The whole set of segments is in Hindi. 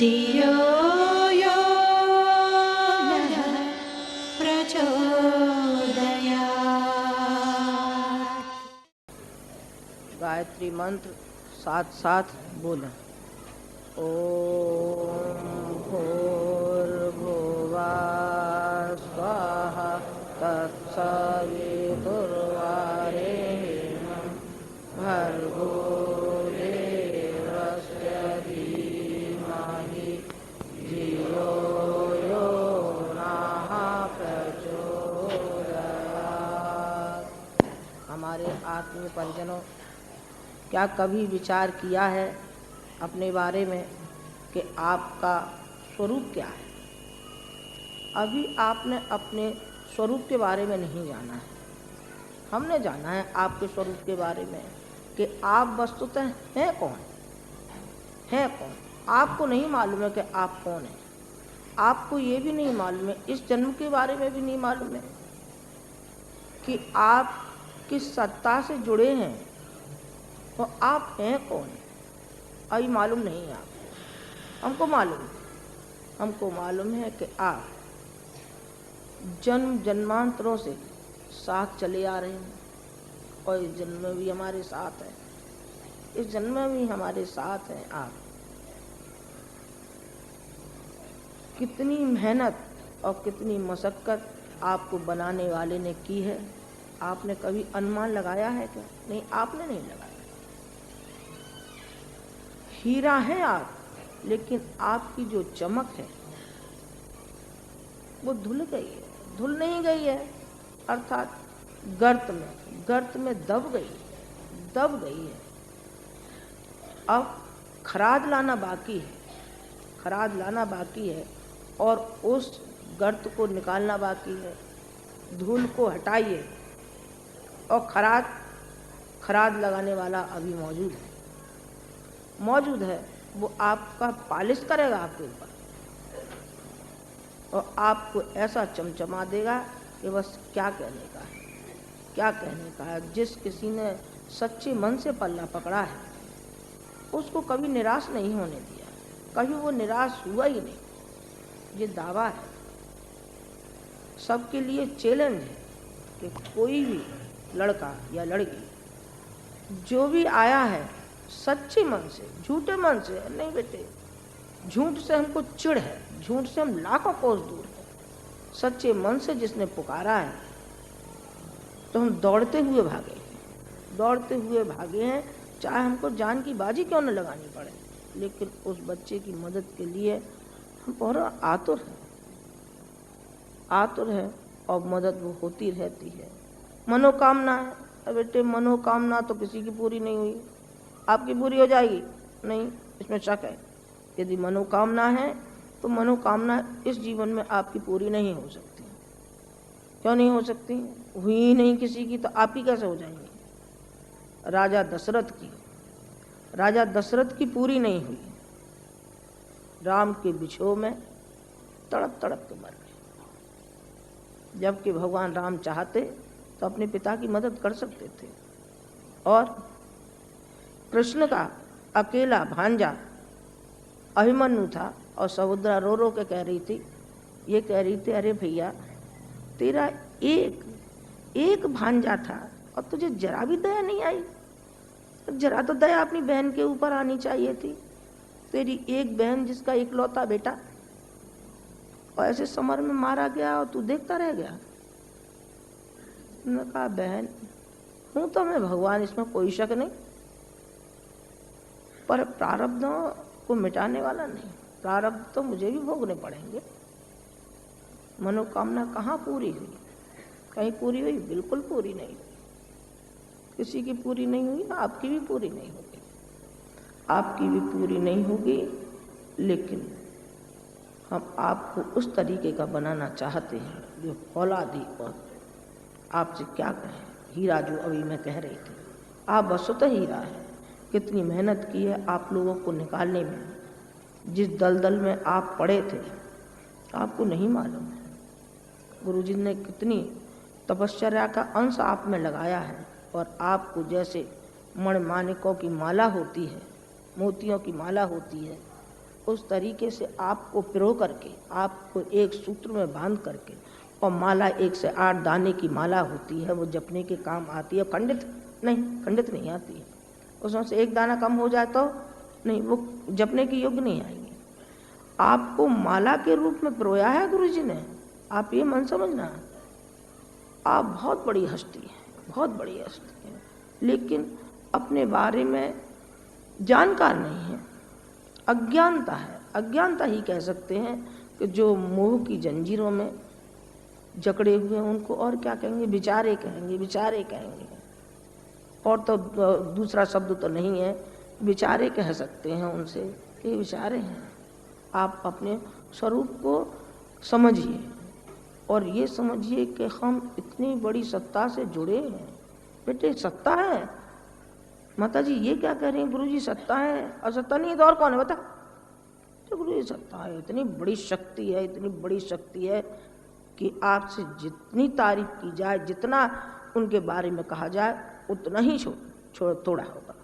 धियो यो नः प्रचोदयात्। गायत्री मंत्र साथ साथ बोलें। ओम भूर्भुवः स्वाहा तत्सवितुर्वरेण्यं भर्गो देवस्य धीमहि धियो यो नः प्रचोदयात्। हमारे आत्मीय परिजनों, क्या कभी विचार किया है अपने बारे में कि आपका स्वरूप क्या है? अभी आपने अपने स्वरूप के बारे में नहीं जाना है। हमने जाना है आपके स्वरूप के बारे में कि आप वस्तुतः हैं कौन, हैं कौन। आपको नहीं मालूम है कि आप कौन हैं। आपको ये भी नहीं मालूम है, इस जन्म के बारे में भी नहीं मालूम है कि आप किस सत्ता से जुड़े हैं और आप हैं कौन। अभी मालूम नहीं है आपको। हमको मालूम है कि आप जन्म जन्मांतरों से साथ चले आ रहे हैं और इस जन्म में भी हमारे साथ हैं। इस जन्म में भी हमारे साथ हैं आप। कितनी मेहनत और कितनी मशक्कत आपको बनाने वाले ने की है, आपने कभी अनुमान लगाया है क्या? नहीं, आपने नहीं लगाया। हीरा है आप, लेकिन आपकी जो चमक है वो धुल गई है, धुल नहीं गई है, अर्थात गर्त में दब गई है। अब खराद लाना बाकी है और उस गर्त को निकालना बाकी है। धूल को हटाइए और खराद लगाने वाला अभी मौजूद है। वो आपका पालिश करेगा आपके ऊपर और आपको ऐसा चमचमा देगा कि बस क्या कहने का है। जिस किसी ने सच्चे मन से पल्ला पकड़ा है उसको कभी निराश नहीं होने दिया, कभी वो निराश हुआ ही नहीं। ये दावा है, सबके लिए चैलेंज है कि कोई भी लड़का या लड़की जो भी आया है सच्चे मन से, झूठे मन से नहीं बेटे। झूठ से हमको चिढ़ है, झूठ से हम लाखों कोस दूर हैं। सच्चे मन से जिसने पुकारा है तो हम दौड़ते हुए भागे हैं, चाहे हमको जान की बाजी क्यों न लगानी पड़े। लेकिन उस बच्चे की मदद के लिए हम बहुत आतुर है और मदद वो होती रहती है। मनोकामना है, बेटे मनोकामना तो किसी की पूरी नहीं हुई, आपकी पूरी हो जाएगी नहीं, इसमें शक है। यदि मनोकामना है तो मनोकामना इस जीवन में आपकी पूरी नहीं हो सकती। क्यों नहीं हो सकती? हुई ही नहीं किसी की, तो आपकी कैसे हो जाएंगी? राजा दशरथ की पूरी नहीं हुई। राम के बिछोह में तड़प के मर गए। जबकि भगवान राम चाहते तो अपने पिता की मदद कर सकते थे। और कृष्ण का अकेला भांजा अभिमन्यु था और समुद्रा रो के कह रही थी, अरे भैया तेरा एक भांजा था और तुझे जरा भी दया नहीं आई। जरा तो दया अपनी बहन के ऊपर आनी चाहिए थी। तेरी एक बहन जिसका इकलौता बेटा और ऐसे समर में मारा गया और तू देखता रह गया। उन्होंने कहा बहन हूं तो मैं भगवान, इसमें कोई शक नहीं, पर प्रारब्धों को मिटाने वाला नहीं। प्रारब्ध तो मुझे भी भोगने पड़ेंगे। मनोकामना कहाँ पूरी हुई? कहीं पूरी हुई? बिल्कुल पूरी नहीं हुई। किसी की पूरी नहीं हुई, आपकी भी पूरी नहीं होगी। आपकी भी पूरी नहीं होगी, लेकिन हम आपको उस तरीके का बनाना चाहते हैं जो फौलादी। और आपसे क्या कहें, हीरा जो अभी मैं कह रही थी, आप वस्तुतः हीरा है। कितनी मेहनत की है आप लोगों को निकालने में। जिस दलदल में आप पड़े थे आपको नहीं मालूम है। गुरुजी ने कितनी तपश्चर्या का अंश आप में लगाया है और आपको जैसे मणिमाणिकों की माला होती है, मोतियों की माला होती है, उस तरीके से आपको पिरो करके, आपको एक सूत्र में बांध करके, और माला 1 से 8 दाने की माला होती है, वो जपने के काम आती है। खंडित नहीं आती है। उसमें से एक दाना कम हो जाए तो नहीं, वो जपने के योग्य नहीं आएंगे। आपको माला के रूप में पिरोया है गुरु जी ने, आप ये मन समझना, आप बहुत बड़ी हस्ती हैं, बहुत बड़ी हस्ती हैं, लेकिन अपने बारे में जानकार नहीं है, अज्ञानता है। अज्ञानता ही कह सकते हैं कि जो मोह की जंजीरों में जकड़े हुए हैं उनको और क्या कहेंगे, विचारे कहेंगे। और तो दूसरा शब्द तो नहीं है, विचारे कह सकते हैं उनसे, ये विचारे हैं। आप अपने स्वरूप को समझिए और ये समझिए कि हम इतनी बड़ी सत्ता से जुड़े हैं। बेटे सत्ता है, माता जी ये क्या कह रही हैं, गुरु जी सत्ता है, और सत्ता नहीं है तो और कौन है बता। तो गुरु जी सत्ता है, इतनी बड़ी शक्ति है, इतनी बड़ी शक्ति है कि आपसे जितनी तारीफ की जाए, जितना उनके बारे में कहा जाए, उतना ही थोड़ा होगा,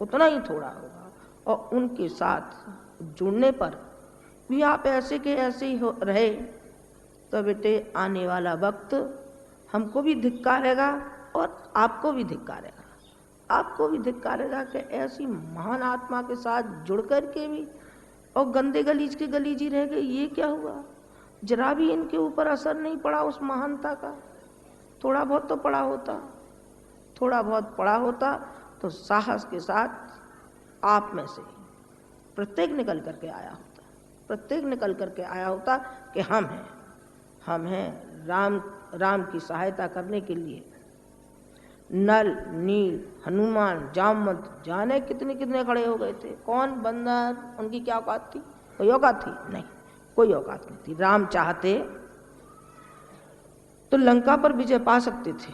उतना ही थोड़ा होगा। और उनके साथ जुड़ने पर भी आप ऐसे के ऐसे ही रहे तो बेटे आने वाला वक्त हमको भी धिक्कारेगा और आपको भी धिक्कारेगा कि ऐसी महान आत्मा के साथ जुड़ कर के भी और गंदे गलीज के गलीजी रह गए। ये क्या हुआ, जरा भी इनके ऊपर असर नहीं पड़ा उस महानता का। थोड़ा बहुत तो पड़ा होता तो साहस के साथ आप में से प्रत्येक निकल करके आया होता कि हम हैं राम की सहायता करने के लिए। नल नील हनुमान जामवंत जाने कितने खड़े हो गए थे। कौन बंदर, उनकी क्या औकात थी? कोई औकात थी नहीं, कोई औकात नहीं थी। राम चाहते तो लंका पर विजय पा सकते थे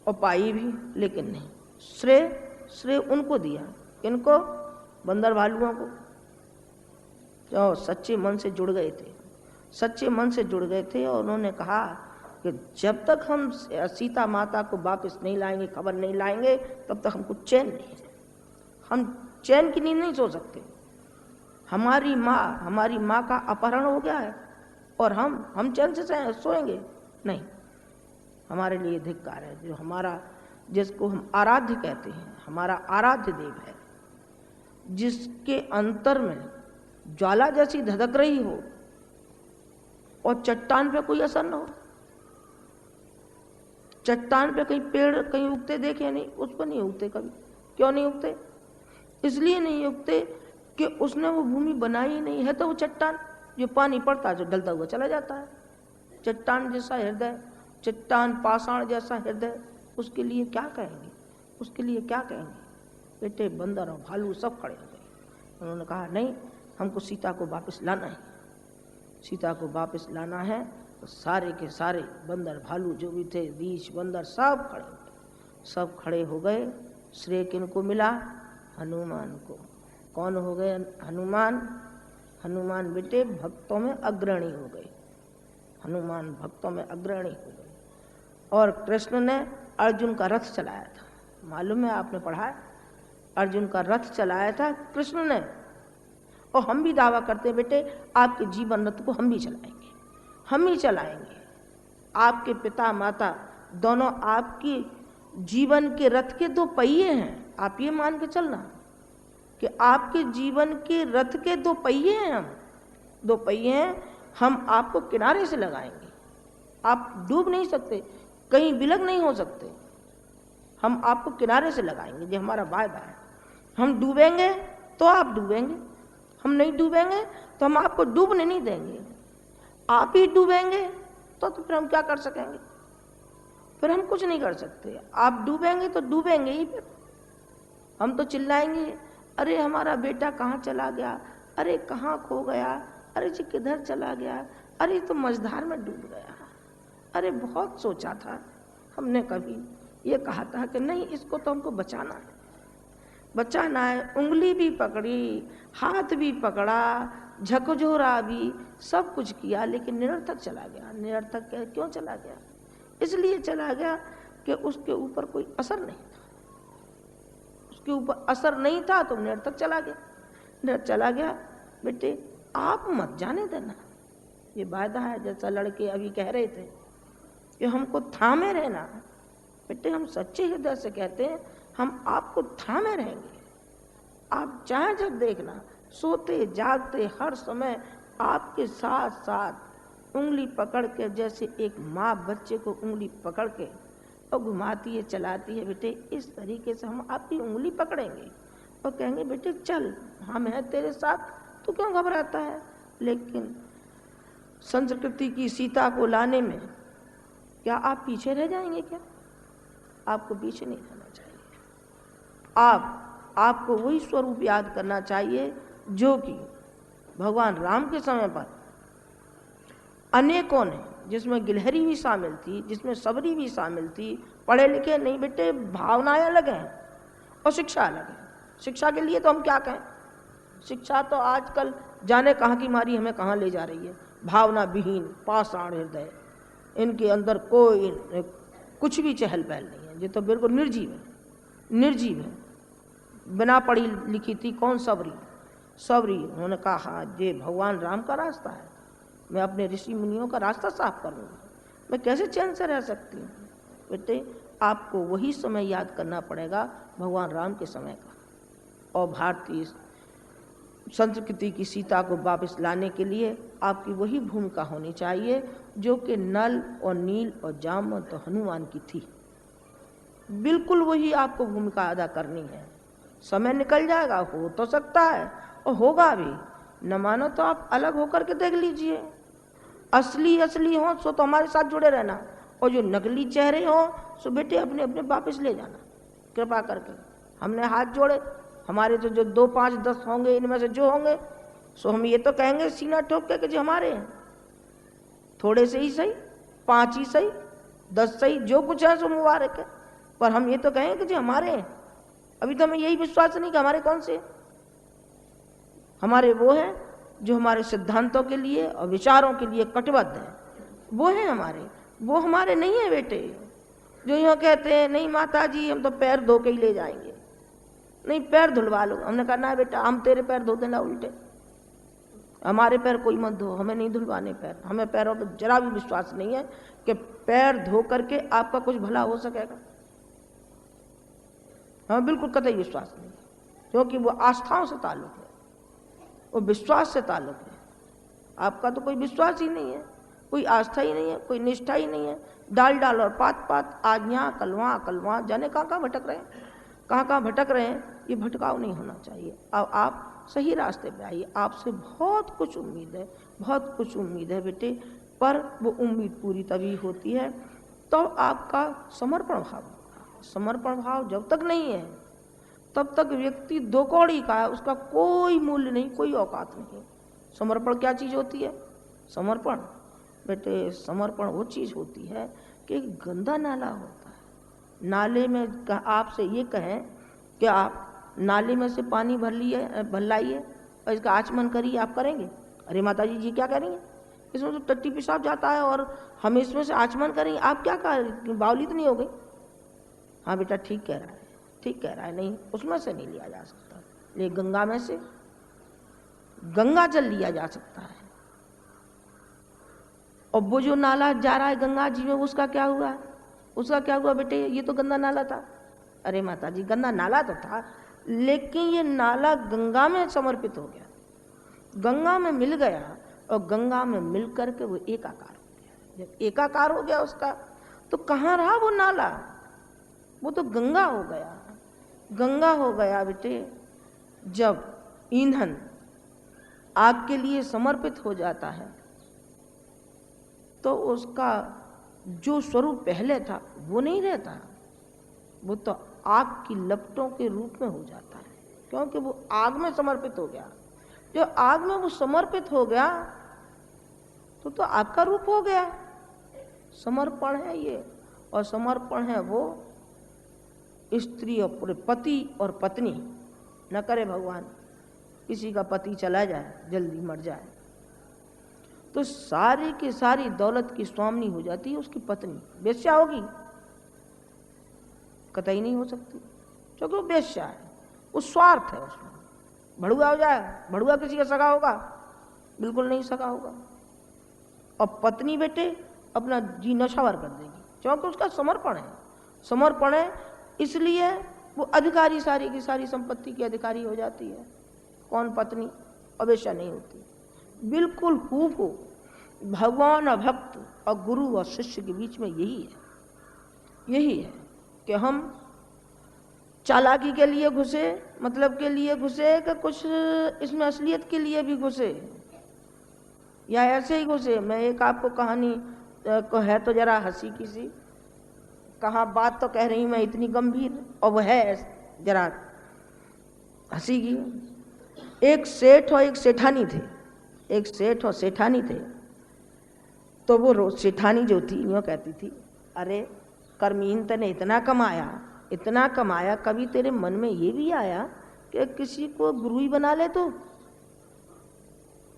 और पाई भी, लेकिन नहीं। श्रेय उनको दिया, इनको बंदर भालुओं को, जो सच्चे मन से जुड़ गए थे और उन्होंने कहा कि जब तक हम सीता माता को वापस नहीं लाएंगे, खबर नहीं लाएंगे, तब तक हमको चैन नहीं है। हम चैन की नींद नहीं सो सकते। हमारी माँ का अपहरण हो गया है और हम चैन से सोएंगे नहीं। हमारे लिए धिक्कार है जो जिसको हम आराध्य कहते हैं, हमारा आराध्य देव है, जिसके अंतर में ज्वाला जैसी धधक रही हो और चट्टान पे कोई असर न हो। चट्टान पे कहीं पेड़ कहीं उगते देखे नहीं, उस पर नहीं उगते कभी। क्यों नहीं उगते? इसलिए नहीं उगते कि उसने वो भूमि बनाई नहीं है। तो वो चट्टान जो पानी पड़ता है जो ढलता हुआ चला जाता है। चट्टान जैसा हृदय, चट्टान पाषाण जैसा हृदय, उसके लिए क्या कहेंगे? बेटे बंदर और भालू सब खड़े हो गए। उन्होंने कहा नहीं, हमको सीता को वापस लाना है। तो सारे के सारे बंदर भालू जो भी थे, रीछ बंदर सब खड़े हो गए। श्रेय किनको मिला? हनुमान को। कौन हो गए हनुमान बेटे भक्तों में अग्रणी हो गए। और कृष्ण ने अर्जुन का रथ चलाया था, मालूम है, आपने पढ़ा है, अर्जुन का रथ चलाया था कृष्ण ने। और हम भी दावा करते हैं बेटे आपके जीवन रथ को हम ही चलाएंगे। आपके पिता माता दोनों आपके जीवन के रथ के 2 पहिए हैं। आप ये मान के चलना कि आपके जीवन के रथ के 2 पहिए हैं। हम 2 पहिए हैं, हम आपको किनारे से लगाएंगे। आप डूब नहीं सकते, कहीं बिलग नहीं हो सकते। हम आपको किनारे से लगाएंगे, ये हमारा वायदा है। हम डूबेंगे तो आप डूबेंगे, हम नहीं डूबेंगे तो हम आपको डूबने नहीं देंगे। आप ही डूबेंगे तो फिर हम क्या कर सकेंगे? फिर हम कुछ नहीं कर सकते। आप डूबेंगे तो डूबेंगे ही, फिर हम तो चिल्लाएंगे, अरे हमारा बेटा कहाँ चला गया, अरे कहाँ खो गया, अरे जी किधर चला गया, अरे तो मझधार में डूब गया, अरे बहुत सोचा था, हमने कभी ये कहा था कि नहीं इसको तो हमको बचाना है। उंगली भी पकड़ी, हाथ भी पकड़ा, झकझोरा भी, सब कुछ किया, लेकिन निरर्थक चला गया। निरर्थक क्यों चला गया? इसलिए चला गया कि उसके ऊपर कोई असर नहीं था। उसके ऊपर असर नहीं था तो निरर्थक चला गया। बेटे आप मत जाने देना, ये वायदा है। जैसा लड़के अभी कह रहे थे कि हमको थामे रहना, बेटे हम सच्चे हृदय से कहते हैं हम आपको थामे रहेंगे। आप चाहे जब देखना, सोते जागते हर समय आपके साथ साथ उंगली पकड़ के, जैसे एक माँ बच्चे को उंगली पकड़ के और घुमाती है चलाती है, बेटे इस तरीके से हम आपकी उंगली पकड़ेंगे और कहेंगे बेटे चल, हम हैं तेरे साथ, तू क्यों घबराता है। लेकिन संस्कृति की सीता को लाने में क्या आप पीछे रह जाएंगे? क्या आपको पीछे नहीं रहना चाहिए। आपको वही स्वरूप याद करना चाहिए जो कि भगवान राम के समय पर अनेकों ने, जिसमें गिलहरी भी शामिल थी, जिसमें सबरी भी शामिल थी, पढ़े लिखे नहीं बेटे, भावनाएं अलग हैं और शिक्षा अलग है। शिक्षा के लिए तो हम क्या कहें, शिक्षा तो आजकल जाने कहाँ की मारी हमें कहाँ ले जा रही है। भावना विहीन पाषाण हृदय, इनके अंदर कोई कुछ भी चहल पहल नहीं है, ये तो बिल्कुल निर्जीव है, निर्जीव है। बिना पढ़ी लिखी थी कौन सबरी, उन्होंने कहा हाँ ये भगवान राम का रास्ता है, मैं अपने ऋषि मुनियों का रास्ता साफ करूँगा, मैं कैसे चैन से रह सकती हूँ। बेटे आपको वही समय याद करना पड़ेगा भगवान राम के समय का, और भारतीय संस्कृति की सीता को वापस लाने के लिए आपकी वही भूमिका होनी चाहिए जो कि नल और नील और जामवंत और हनुमान की थी। बिल्कुल वही आपको भूमिका अदा करनी है। समय निकल जाएगा, हो तो सकता है और होगा भी, न मानो तो आप अलग होकर के देख लीजिए। असली हो सो तो हमारे साथ जुड़े रहना, और जो नकली चेहरे हो सो बेटे अपने अपने वापस ले जाना कृपा करके। हमने हाथ जोड़े, हमारे तो जो 2 5 10 होंगे, इनमें से जो होंगे सो हम ये तो कहेंगे सीना ठोक के कि जो हमारे हैं, थोड़े से ही सही, 5 ही सही, 10 सही, जो कुछ है सो मुबारक है, पर हम ये तो कहेंगे कि जो हमारे हैं। अभी तो हमें यही विश्वास नहीं कि हमारे कौन से, हमारे वो हैं जो हमारे सिद्धांतों के लिए और विचारों के लिए कटिबद्ध है, वो हैं हमारे। वो हमारे नहीं है बेटे जो यूँ कहते हैं नहीं माता जी हम तो पैर धो के ही ले जाएंगे, नहीं पैर धुलवा लो। हमने कहा ना बेटा हम तेरे पैर धो देना, उल्टे हमारे पैर कोई मत धो, हमें नहीं धुलवाने पैर। हमें पैरों पर जरा भी विश्वास नहीं है कि पैर धो करके आपका कुछ भला हो सकेगा, हमें बिल्कुल कतई विश्वास नहीं, क्योंकि वो आस्थाओं से ताल्लुक है, वो विश्वास से ताल्लुक है। आपका तो कोई विश्वास ही नहीं है, कोई आस्था ही नहीं है, कोई निष्ठा ही नहीं है। डाल डाल और पात पात, आज यहाँ कल वहाँ, जाने कहाँ भटक रहे हैं, कहाँ भटक रहे हैं। ये भटकाव नहीं होना चाहिए। अब आप सही रास्ते पे आइए, आपसे बहुत कुछ उम्मीद है, बहुत कुछ उम्मीद है बेटे, पर वो उम्मीद पूरी तभी होती है तो आपका समर्पण भाव। समर्पण भाव जब तक नहीं है तब तक व्यक्ति दो कौड़ी का है, उसका कोई मूल्य नहीं, कोई औकात नहीं। समर्पण क्या चीज़ होती है? समर्पण बेटे, समर्पण वो चीज़ होती है कि गंदा नाला होता है, नाले में आपसे ये कहें कि आप नाले में से पानी भर लाइए और इसका आचमन करिए, आप करेंगे? अरे माता जी क्या करेंगे, इसमें तो टट्टी पेशाब जाता है और हम इसमें से आचमन करेंगे, आप क्या करें, बावली तो नहीं हो गई? हाँ बेटा ठीक कह रहा है, ठीक कह रहा है, नहीं उसमें से नहीं लिया जा सकता, ले गंगा में से गंगा जल लिया जा सकता है। और वो जो नाला जा रहा है गंगा जी में, उसका क्या हुआ? उसका क्या हुआ बेटे? ये तो गंदा नाला था। अरे माता जी गंदा नाला तो था, लेकिन ये नाला गंगा में समर्पित हो गया, गंगा में मिल गया, और गंगा में मिल करके वो एकाकार हो गया। जब एकाकार हो गया उसका, तो कहाँ रहा वो नाला? वो तो गंगा हो गया। गंगा हो गया बेटे जब ईंधन आग के लिए समर्पित हो जाता है तो उसका जो स्वरूप पहले था वो नहीं रहता, वो तो आग की लपटों के रूप में हो जाता है, क्योंकि वो आग में समर्पित हो गया। जो आग में वो समर्पित हो गया तो आपका रूप हो गया। समर्पण है ये, और समर्पण है वो स्त्री और पूरे पति और पत्नी, न करे भगवान किसी का पति चला जाए, जल्दी मर जाए, तो सारी की सारी दौलत की स्वामिनी हो जाती है उसकी पत्नी। वेश्या होगी? कतई नहीं हो सकती, क्योंकि वो वेश्या है, वो स्वार्थ है उसमें। भड़ुआ हो जाए, भड़ुआ किसी का सगा होगा? बिल्कुल नहीं सगा होगा। और पत्नी बेटे अपना जी नौछावर कर देगी, क्योंकि उसका समर्पण है। समर्पण है इसलिए वो अधिकारी, सारी की सारी संपत्ति की अधिकारी हो जाती है। कौन? पत्नी। अवश्य नहीं होती। बिल्कुल हूबहू भगवान और भक्त और गुरु और शिष्य के बीच में यही है कि हम चालाकी के लिए घुसे, मतलब के लिए घुसे, कि कुछ इसमें असलियत के लिए भी घुसे, या ऐसे ही घुसे। मैं एक आपको कहानी को है तो जरा हंसी की सी, कहाँ बात तो कह रही मैं इतनी गंभीर, और वह है जरा हंसी की। एक सेठ और एक सेठानी थे, एक सेठ और सेठानी थे। तो वो रोज सेठानी जो थी यूँ कहती थी, अरे कर्मीन तने इतना कमाया, कभी तेरे मन में ये भी आया कि किसी को गुरु ही बना ले? तो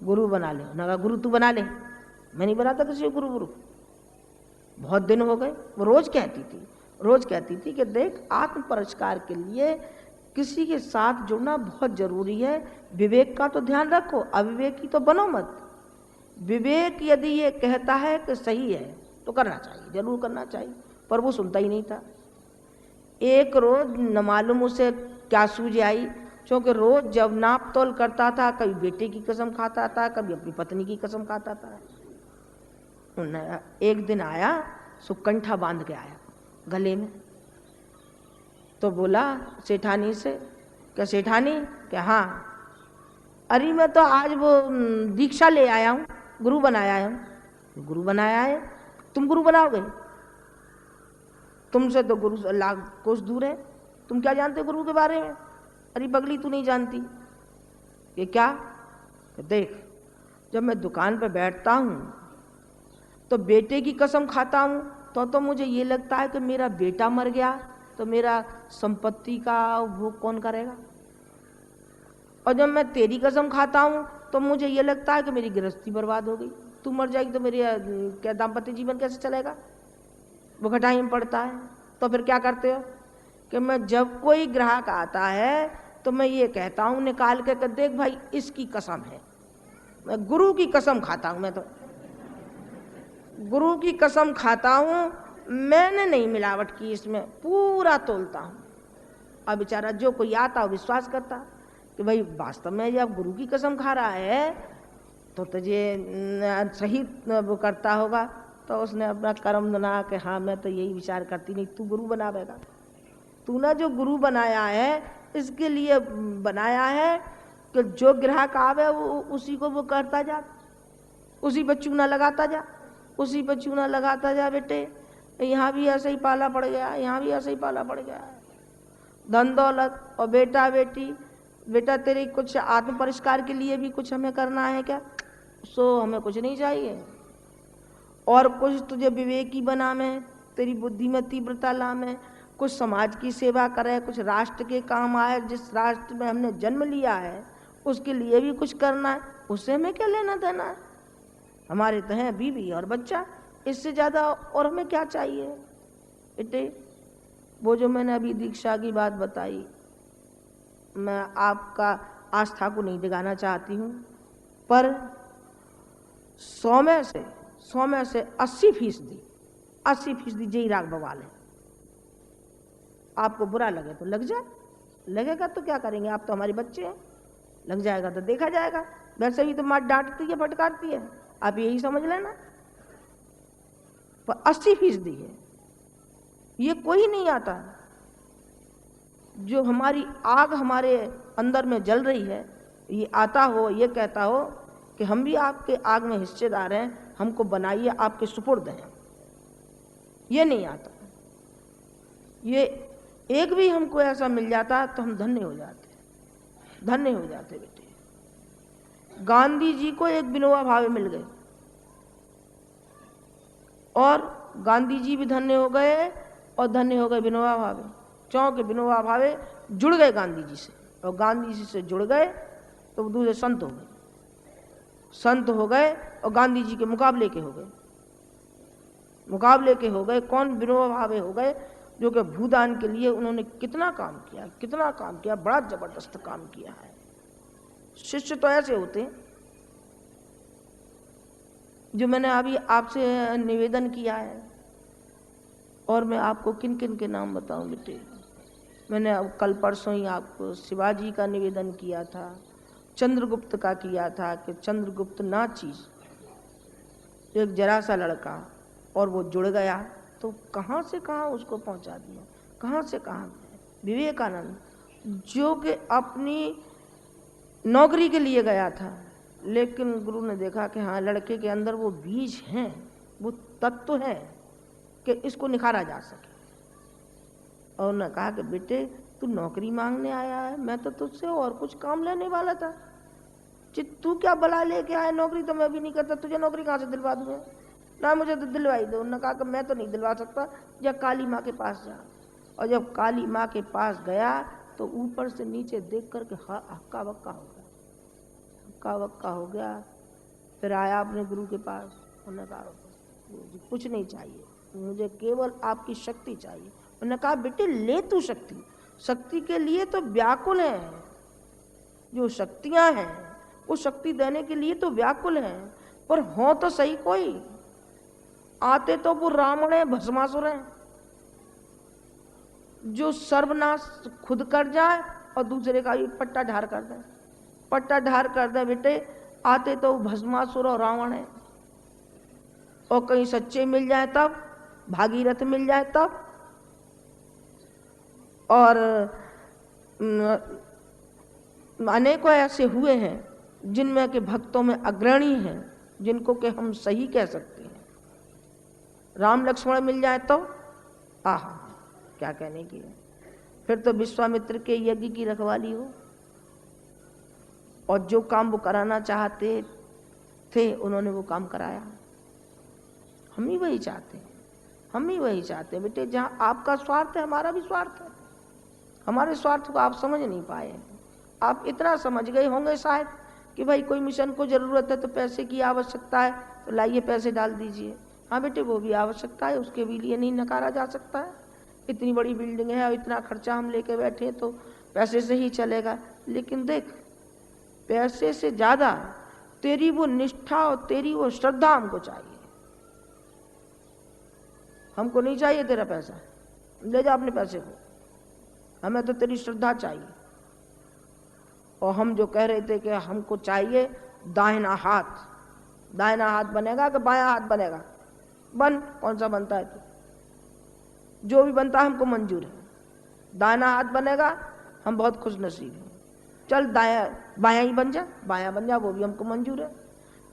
गुरु बना ले। ना, गुरु तू बना ले, मैं नहीं बनाता किसी को गुरु। बहुत दिन हो गए। वो रोज कहती थी कि देख, आत्म परिष्कार के लिए किसी के साथ जुड़ना बहुत जरूरी है। विवेक का तो ध्यान रखो, अविवेकी तो बनो मत। विवेक यदि ये कहता है कि सही है तो करना चाहिए, जरूर करना चाहिए, पर वो सुनता ही नहीं था। एक रोज न मालूम उसे क्या सूझ आई, क्योंकि रोज जब नाप तोल करता था, कभी बेटे की कसम खाता था, कभी अपनी पत्नी की कसम खाता था। एक दिन आया, सुकंठा बांध के आया गले में, तो बोला सेठानी से, क्या सेठानी? क्या? हाँ। अरे मैं तो आज वो दीक्षा ले आया हूँ, गुरु बनाया है। गुरु बनाया है? तुम गुरु बनाओगे? तुमसे तो गुरु लाख कोस दूर है, तुम क्या जानते गुरु के बारे में? अरे पगली, तू नहीं जानती। ये क्या? देख, जब मैं दुकान पर बैठता हूँ तो बेटे की कसम खाता हूँ, तो मुझे ये लगता है कि मेरा बेटा मर गया तो मेरा संपत्ति का वो कौन करेगा। और जब मैं तेरी कसम खाता हूँ तो मुझे ये लगता है कि मेरी गृहस्थी बर्बाद हो गई। तू मर जाएगी तो मेरी क्या दाम्पत्य जीवन कैसे चलेगा? वो घटाई में पड़ता है। तो फिर क्या करते हो कि मैं जब कोई ग्राहक आता है तो मैं ये कहता हूँ निकाल के, देख भाई, इसकी कसम है, मैं गुरु की कसम खाता हूँ, मैं तो गुरु की कसम खाता हूँ, मैंने नहीं मिलावट की, इसमें पूरा तोलता हूँ। अब बेचारा जो कोई आता हो विश्वास करता कि भाई वास्तव में जब गुरु की कसम खा रहा है तो तुझे सही वो करता होगा। तो उसने अपना कर्म बना के, हाँ मैं तो यही विचार करती, नहीं तू गुरु बनावेगा। तूने जो गुरु बनाया है इसके लिए बनाया है कि जो ग्राहक आवे वो उसी को वो करता जा, उसी पर चूना लगाता जा, उसी पर चूना लगाता जा। बेटे यहाँ भी ऐसे ही पाला पड़ गया, यहाँ भी ऐसे ही पाला पड़ गया, धन दौलत और बेटा बेटी। बेटा तेरे कुछ आत्म परिष्कार के लिए भी कुछ हमें करना है क्या? सो हमें कुछ नहीं चाहिए, और कुछ तुझे विवेकी बना में, तेरी बुद्धि में तीव्रता ला में, कुछ समाज की सेवा करे, कुछ राष्ट्र के काम आए, जिस राष्ट्र में हमने जन्म लिया है उसके लिए भी कुछ करना है। उससे हमें क्या लेना देना है? हमारे तो हैं बीवी और बच्चा, इससे ज़्यादा और हमें क्या चाहिए? बेटे वो जो मैंने अभी दीक्षा की बात बताई, मैं आपका आस्था को नहीं दिखाना चाहती हूँ, पर 100 में से 80% जय राग बवाल है। आपको बुरा लगे तो लग जाए, लगेगा तो क्या करेंगे? आप तो हमारे बच्चे हैं, लग जाएगा तो देखा जाएगा। वैसे भी तो माँ डांटती है, फटकारती है, आप यही समझ लेना। पर 80% है, ये कोई नहीं आता। जो हमारी आग हमारे अंदर में जल रही है, ये आता हो, ये कहता हो कि हम भी आपके आग में हिस्सेदार हैं, हमको बनाइए, आपके सुपुर्द हैं, ये नहीं आता। ये एक भी हमको ऐसा मिल जाता तो हम धन्य हो जाते, धन्य हो जाते। बेटे गांधी जी को एक विनोबा भावे मिल गए और गांधी जी भी धन्य हो गए और धन्य हो गए विनोबा भावे, क्योंकि विनोबा भावे जुड़ गए गांधी जी से, और गांधी जी से जुड़ गए तो वो दूसरे संत हो गए, संत हो गए और गांधी जी के मुकाबले के हो गए, मुकाबले के हो गए। कौन? विनोबा भावे हो गए, जो कि भूदान के लिए उन्होंने कितना काम किया, कितना काम किया, बड़ा जबरदस्त काम किया है। शिष्य तो ऐसे होते हैं जो मैंने अभी आपसे निवेदन किया है। और मैं आपको किन किन के नाम बताऊं बेटे। मैंने अब कल परसों ही आपको शिवाजी का निवेदन किया था, चंद्रगुप्त का किया था कि चंद्रगुप्त ना चीज, एक जरा सा लड़का और वो जुड़ गया तो कहाँ से कहाँ उसको पहुंचा दिया, कहाँ से कहाँ। विवेकानंद जो कि अपनी नौकरी के लिए गया था, लेकिन गुरु ने देखा कि हाँ लड़के के अंदर वो बीज हैं, वो तत्व है कि इसको निखारा जा सके। और उन्होंने कहा कि बेटे तू नौकरी मांगने आया है, मैं तो तुझसे और कुछ काम लेने वाला था। तू क्या बला लेके आया, नौकरी तो मैं भी नहीं करता, तुझे नौकरी कहाँ से दिलवा दूंगा, ना मुझे तो दिलवाई दो। उन्होंने कहा कि मैं तो नहीं दिलवा सकता, जब काली माँ के पास जा। और जब काली माँ के पास गया तो ऊपर से नीचे देख करके हक्का बक्का हो गया, हक्का बक्का हो गया। फिर आया अपने गुरु के पास, उन्होंने कहा गुरु कुछ नहीं चाहिए, मुझे केवल आपकी शक्ति चाहिए। उन्होंने कहा बेटे ले तू शक्ति, शक्ति के लिए तो व्याकुल है, जो शक्तियां हैं वो शक्ति देने के लिए तो व्याकुल है, पर हो तो सही कोई। आते तो वो रावण है, भस्मासुर है, जो सर्वनाश खुद कर जाए और दूसरे का भी पट्टा ढार कर दे, पट्टा ढार कर दे। बेटे आते तो भस्मासुर और रावण है, और कहीं सच्चे मिल जाए तब, भागीरथ मिल जाए तब। और अनेकों ऐसे हुए हैं जिनमें के भक्तों में अग्रणी हैं, जिनको के हम सही कह सकते हैं। राम लक्ष्मण मिल जाए तो आहा क्या कहने की है। फिर तो विश्वामित्र के यज्ञ की रखवाली हो, और जो काम वो कराना चाहते थे उन्होंने वो काम कराया। हम ही वही चाहते हैं, हम ही वही चाहते हैं बेटे। जहाँ आपका स्वार्थ है हमारा भी स्वार्थ है। हमारे स्वार्थ को आप समझ नहीं पाए। आप इतना समझ गए होंगे शायद कि भाई कोई मिशन को जरूरत है तो पैसे की आवश्यकता है तो लाइए पैसे डाल दीजिए। हाँ बेटे वो भी आवश्यकता है, उसके भी लिए नहीं नकारा जा सकता है। इतनी बड़ी बिल्डिंग है और इतना खर्चा हम लेके बैठे तो पैसे से ही चलेगा। लेकिन देख पैसे से ज़्यादा तेरी वो निष्ठा और तेरी वो श्रद्धा हमको चाहिए। हमको नहीं चाहिए तेरा पैसा, ले जा अपने पैसे को, हमें तो तेरी श्रद्धा चाहिए। और हम जो कह रहे थे कि हमको चाहिए दाहिना हाथ, दाहिना हाथ बनेगा कि बायां हाथ बनेगा, बन कौन सा बनता है तो जो भी बनता है हमको मंजूर है। दाहिना हाथ बनेगा हम बहुत खुश नसीब हैं, चल दाया बायां ही बन जा, बायां बन जा, वो भी हमको मंजूर है,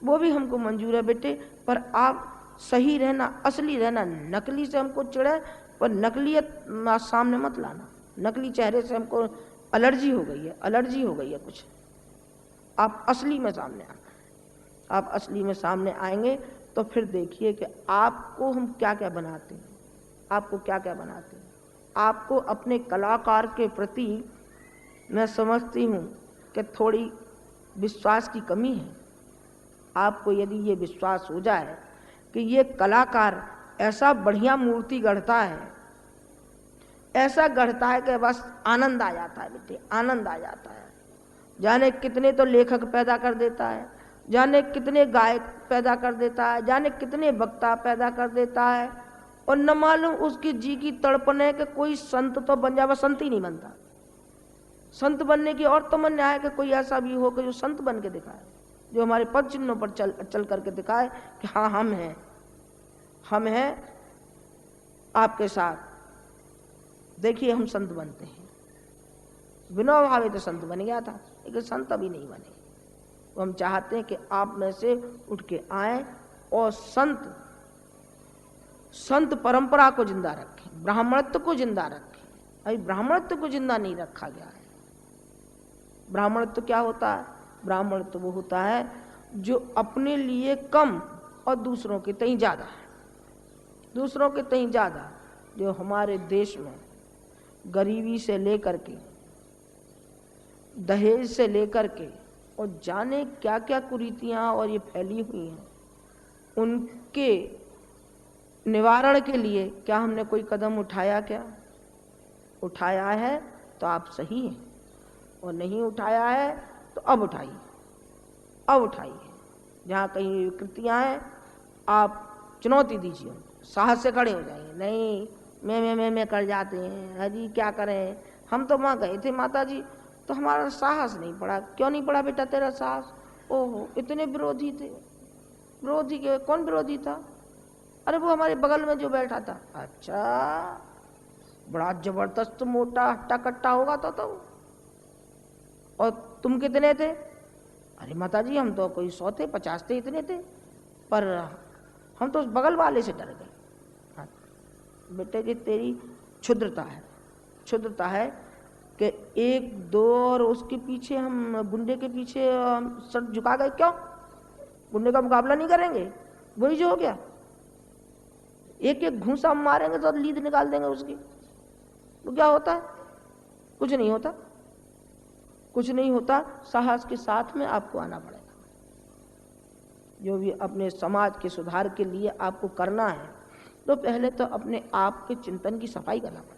वो भी हमको मंजूर है बेटे। पर आप सही रहना, असली रहना। नकली से हमको चिढ़े पर नकलियत सामने मत लाना। नकली चेहरे से हमको एलर्जी हो गई है, एलर्जी हो गई है कुछ। आप असली में सामने आना। आप असली में सामने आएंगे तो फिर देखिए कि आपको हम क्या क्या बनाते हैं, आपको क्या क्या बनाते हैं। आपको अपने कलाकार के प्रति मैं समझती हूँ कि थोड़ी विश्वास की कमी है। आपको यदि ये विश्वास हो जाए कि ये कलाकार ऐसा बढ़िया मूर्ति गढ़ता है, ऐसा गढ़ता है कि बस आनंद आ जाता है बेटे, आनंद आ जाता है। जाने कितने तो लेखक पैदा कर देता है, जाने कितने गायक पैदा कर देता है, जाने कितने वक्ता पैदा कर देता है, और न मालूम उसकी जी की तड़पन है कि कोई संत तो बन जाए, संत ही नहीं बनता। संत बनने की और तमन्ना है कि कोई ऐसा भी हो कि जो संत बन के दिखाए, जो हमारे पद चिन्हों पर चल करके दिखाए कि हाँ हम हैं आपके साथ। देखिए हम संत बनते हैं। विनोबा भावे तो संत बन गया था, लेकिन संत अभी नहीं बने। तो हम चाहते हैं कि आप में से उठ के आए और संत परंपरा को जिंदा रखें, ब्राह्मणत्व को जिंदा रखें। अभी ब्राह्मणत्व को जिंदा नहीं रखा गया है। ब्राह्मणत्व क्या होता है? ब्राह्मणत्व वो होता है जो अपने लिए कम और दूसरों के तहीं ज्यादा है, दूसरों के तहीं ज्यादा। जो हमारे देश में गरीबी से लेकर के, दहेज से लेकर के और जाने क्या क्या कुरीतियां और ये फैली हुई हैं, उनके निवारण के लिए क्या हमने कोई कदम उठाया? क्या उठाया है तो आप सही हैं, और नहीं उठाया है तो अब उठाइए, अब उठाइए। जहाँ कहीं विकृतियाँ हैं आप चुनौती दीजिए, साहस से खड़े हो जाइए। नहीं मैं कर जाते हैं, अजी क्या करें, हम तो वहाँ गए थे माता जी तो हमारा साहस नहीं पड़ा। क्यों नहीं पड़ा बेटा तेरा साहस? ओहो इतने विरोधी थे। विरोधी के कौन विरोधी था? अरे वो हमारे बगल में जो बैठा था। अच्छा बड़ा जबरदस्त मोटा हट्टा कट्टा होगा तो और तुम कितने थे? अरे माता जी हम तो कोई 100 थे 50 थे, इतने थे, पर हम तो उस बगल वाले से डर गए। हाँ, बेटे जी तेरी क्षुद्रता है, क्षुद्रता है कि 1 2 और उसके पीछे हम गुंडे के पीछे सर झुका गए। क्यों? गुंडे का मुकाबला नहीं करेंगे? वही जो हो गया, एक एक घूंसा मारेंगे तो लीद निकाल देंगे उसकी। तो क्या होता है? कुछ नहीं होता, कुछ नहीं होता। साहस के साथ में आपको आना पड़ेगा। जो भी अपने समाज के सुधार के लिए आपको करना है तो पहले तो अपने आप के चिंतन की सफाई करना पड़ेगी।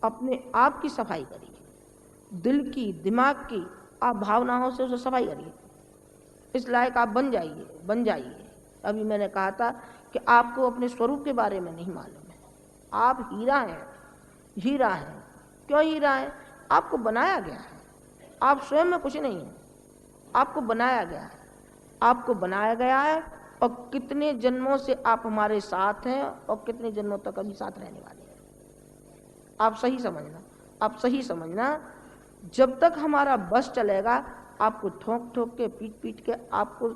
अपने आप की सफाई करिए, दिल की दिमाग की आप भावनाओं से उसे सफाई करिए। इस लायक आप बन जाइए, बन जाइए। अभी मैंने कहा था कि आपको अपने स्वरूप के बारे में नहीं मालूम है। आप हीरा हैं, हीरा हैं। क्यों हीरा हैं? आपको बनाया गया है, आप स्वयं में कुछ नहीं हैं, आपको बनाया गया है, आपको बनाया गया है। और कितने जन्मों से आप हमारे साथ हैं और कितने जन्मों तक अभी साथ रहने वाले हैं। आप सही समझना, आप सही समझना। जब तक हमारा बस चलेगा आपको ठोक ठोक के पीट पीट के आपको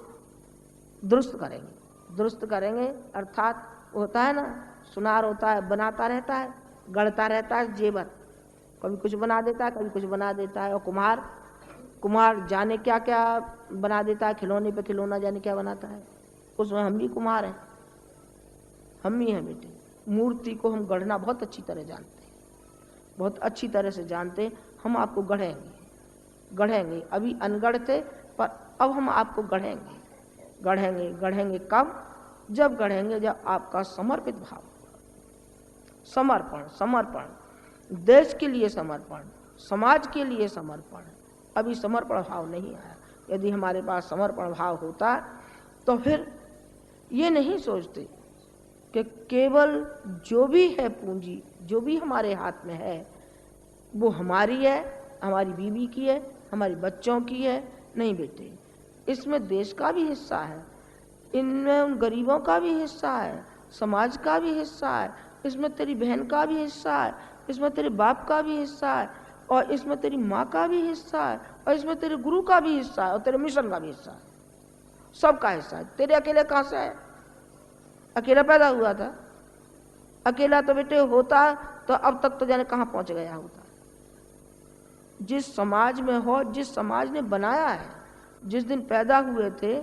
दुरुस्त करेंगे, दुरुस्त करेंगे। अर्थात होता है ना, सुनार होता है, बनाता रहता है, गढ़ता रहता है जेवर, कभी कुछ बना देता है, कभी कुछ बना देता है। और कुम्हार, कुम्हार जाने क्या क्या बना देता है, खिलौने पे खिलौना जाने क्या बनाता है। उसमें हम भी कुम्हार हैं, हम ही हैं बेटे। मूर्ति को हम गढ़ना बहुत अच्छी तरह जानते हैं, बहुत अच्छी तरह से जानते हैं। हम आपको गढ़ेंगे, गढ़ेंगे। अभी अनगढ़ थे पर अब हम आपको गढ़ेंगे, गढ़ेंगे। गढ़ेंगे कब? जब गढ़ेंगे जब आपका समर्पित भाव, समर्पण, समर्पण, देश के लिए समर्पण, समाज के लिए समर्पण। अभी समर्पण भाव नहीं आया। यदि हमारे पास समर्पण भाव होता तो फिर ये नहीं सोचते कि केवल जो भी है पूंजी, जो भी हमारे हाथ में है वो हमारी है, हमारी बीवी की है, हमारे बच्चों की है। नहीं बेटे, इसमें देश का भी हिस्सा है, इनमें उन गरीबों का भी हिस्सा है, समाज का भी हिस्सा है, इसमें तेरी बहन का भी हिस्सा है, इसमें तेरे बाप का भी हिस्सा है, और इसमें तेरी माँ का भी हिस्सा है, और इसमें तेरे गुरु का भी हिस्सा है, और तेरे मिशन का भी हिस्सा है। सबका हिस्सा है। तेरे अकेले कहाँ से है? अकेला पैदा हुआ था? अकेला तो बेटे होता तो अब तक तो जाने कहाँ पहुंच गया होता। जिस समाज में हो, जिस समाज ने बनाया है, जिस दिन पैदा हुए थे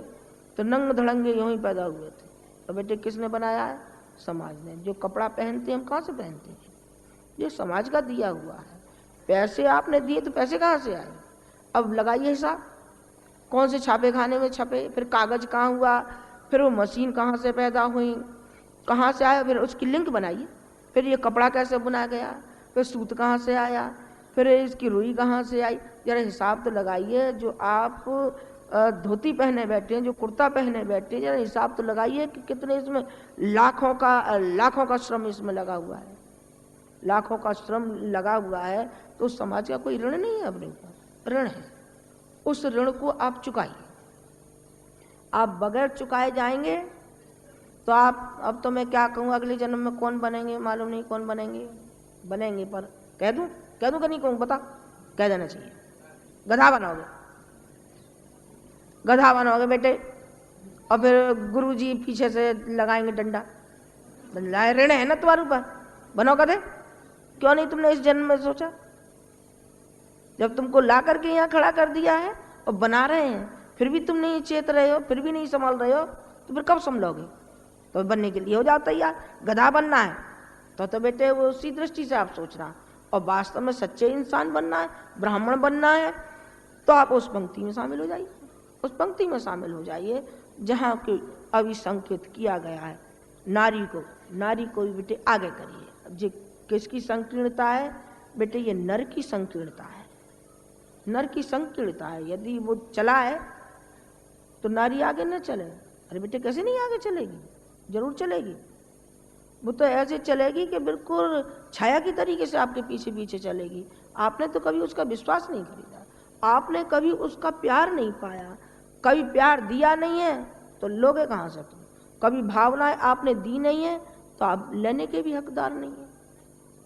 तो नंग धड़ंगे यूं ही पैदा हुए थे। तो बेटे किसने बनाया है? समाज ने। जो कपड़ा पहनते हैं हम कहाँ से पहनते हैं? ये समाज का दिया हुआ है। पैसे आपने दिए तो पैसे कहाँ से आए? अब लगाइए हिसाब, कौन से छापे खाने में छपे, फिर कागज कहाँ हुआ, फिर वो मशीन कहाँ से पैदा हुई, कहाँ से आया, फिर उसकी लिंक बनाइए। फिर ये कपड़ा कैसे बुना गया, फिर सूत कहाँ से आया, फिर इसकी रुई कहाँ से आई। जरा हिसाब तो लगाइए। जो आप धोती पहने बैठे हैं, जो कुर्ता पहने बैठे हैं, जरा हिसाब तो लगाइए कि कितने इसमें लाखों का श्रम इसमें लगा हुआ है, लाखों का श्रम लगा हुआ है। तो समाज का कोई ऋण नहीं है, अपने ऊपर ऋण है। उस ऋण को आप चुकाइए। आप बगैर चुकाए जाएंगे तो आप, अब तो मैं क्या कहूँ, अगले जन्म में कौन बनेंगे मालूम नहीं, कौन बनेंगे, बनेंगे। पर कह दूं कि नहीं कहूँ? बता, कह देना चाहिए। गधा बनाओगे, गधा बनाओगे बेटे, और फिर गुरुजी पीछे से लगाएंगे डंडा। ऋण है ना तुम्हारे ऊपर, बनो गधे। क्यों नहीं तुमने इस जन्म में सोचा? जब तुमको ला करके यहाँ खड़ा कर दिया है और बना रहे हैं, फिर भी तुम नहीं चेत रहे हो, फिर भी नहीं संभाल रहे हो, तो फिर कब संभलोगे? तो बनने के लिए हो जाओ तैयार। गधा बनना है तो बेटे वो उसी दृष्टि से आप सोचना। और वास्तव में सच्चे इंसान बनना है, ब्राह्मण बनना है, तो आप उस पंक्ति में शामिल हो जाइए, उस पंक्ति में शामिल हो जाइए जहाँ कि अभी संकेत किया गया है। नारी को भी बेटे आगे करिए। जो किसकी संकीर्णता है बेटे? ये नर की संकीर्णता है, नर की संकीर्णता है। यदि वो चला है तो नारी आगे न चले। अरे बेटे कैसे नहीं आगे चलेगी, जरूर चलेगी। वो तो ऐसे चलेगी कि बिल्कुल छाया की तरीके से आपके पीछे पीछे चलेगी। आपने तो कभी उसका विश्वास नहीं खरीदा, आपने कभी उसका प्यार नहीं पाया, कभी प्यार दिया नहीं है तो लोगे कहाँ से तुम? कभी भावनाएं आपने दी नहीं है तो आप लेने के भी हकदार नहीं है।